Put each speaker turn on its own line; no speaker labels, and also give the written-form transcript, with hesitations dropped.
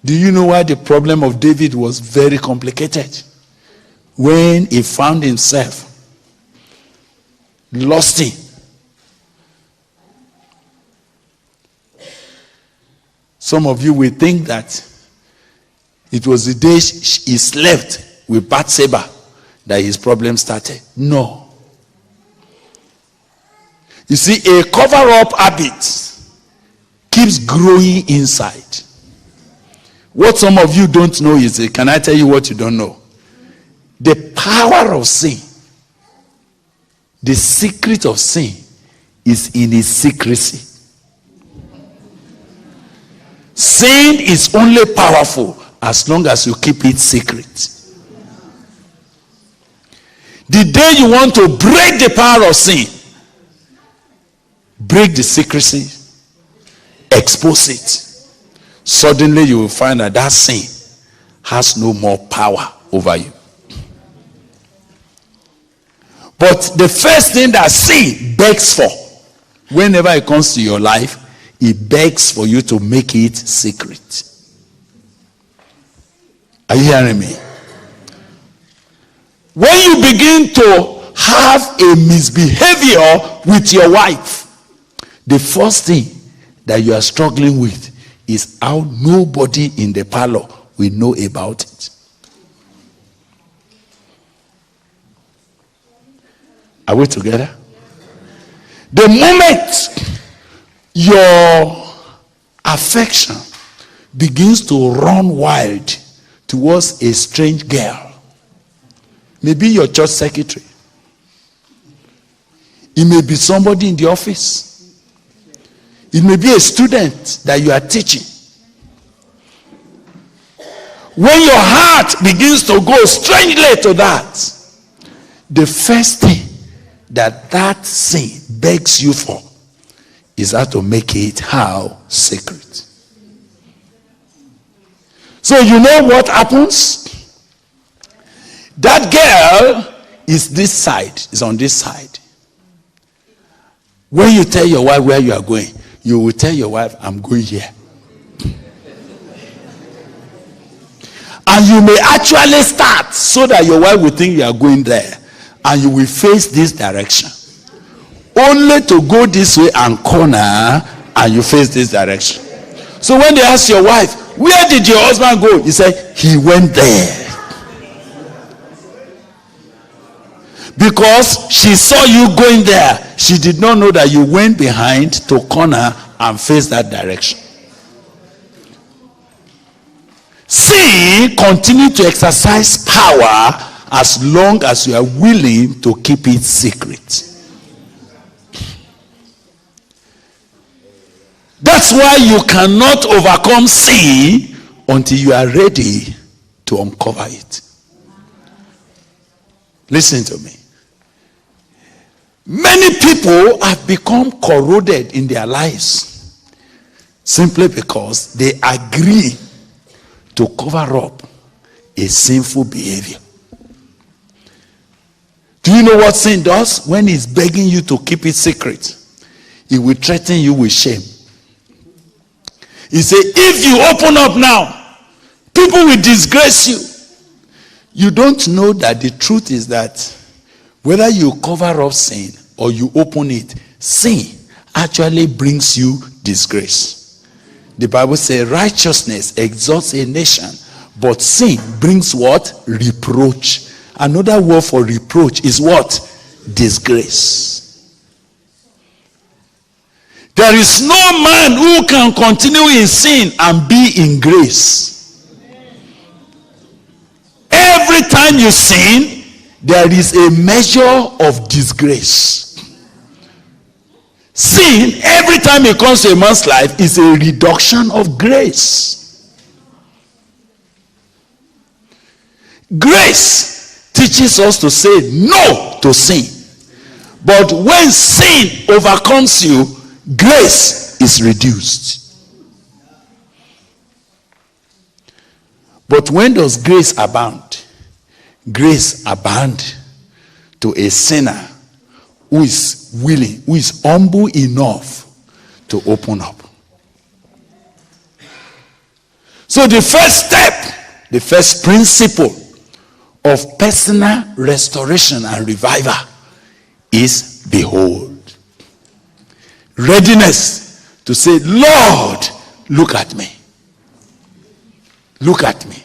Do you know why the problem of David was very complicated? When he found himself lusting. Some of you will think that it was the day he slept with Bathsheba that his problem started. No. You see, a cover-up habit keeps growing inside. What some of you don't know is, can I tell you what you don't know? The power of sin, the secret of sin, is in its secrecy. Sin is only powerful as long as you keep it secret. The day you want to break the power of sin, break the secrecy, expose it, suddenly you will find that that sin has no more power over you. But the first thing that sin begs for, whenever it comes to your life, it begs for you to make it secret. Are you hearing me? When you begin to have a misbehavior with your wife, the first thing that you are struggling with is how nobody in the parlor will know about it. Are we together? The moment your affection begins to run wild towards a strange girl, maybe your church secretary, it may be somebody in the office, it may be a student that you are teaching. When your heart begins to go strangely to that, the first thing that sin begs you for is how to make it how secret. So you know what happens? That girl is this side, is on this side. When you tell your wife where you are going, you will tell your wife, I'm going here. And you may actually start so that your wife will think you are going there. And you will face this direction. Only to go this way and corner, and you face this direction. So when they ask your wife, where did your husband go? You say, he went there. Because she saw you going there, she did not know that you went behind to corner and face that direction. Sin continue to exercise power as long as you are willing to keep it secret. That's why you cannot overcome sin until you are ready to uncover it. Listen to me. Many people have become corroded in their lives simply because they agree to cover up a sinful behavior. Do you know what sin does? When it's begging you to keep it secret, it will threaten you with shame. He said, if you open up now, people will disgrace you. You don't know that the truth is that whether you cover up sin or you open it, sin actually brings you disgrace. The Bible says righteousness exalts a nation, but sin brings what? Reproach. Another word for reproach is what? Disgrace. There is no man who can continue in sin and be in grace. Every time you sin, there is a measure of disgrace. Sin, every time it comes to a man's life, is a reduction of grace. Grace teaches us to say no to sin. But when sin overcomes you, grace is reduced. But when does grace abound? Grace abound to a sinner who is willing, who is humble enough to open up. So the first step, the first principle of personal restoration and revival is behold. Readiness to say, Lord, look at me. Look at me.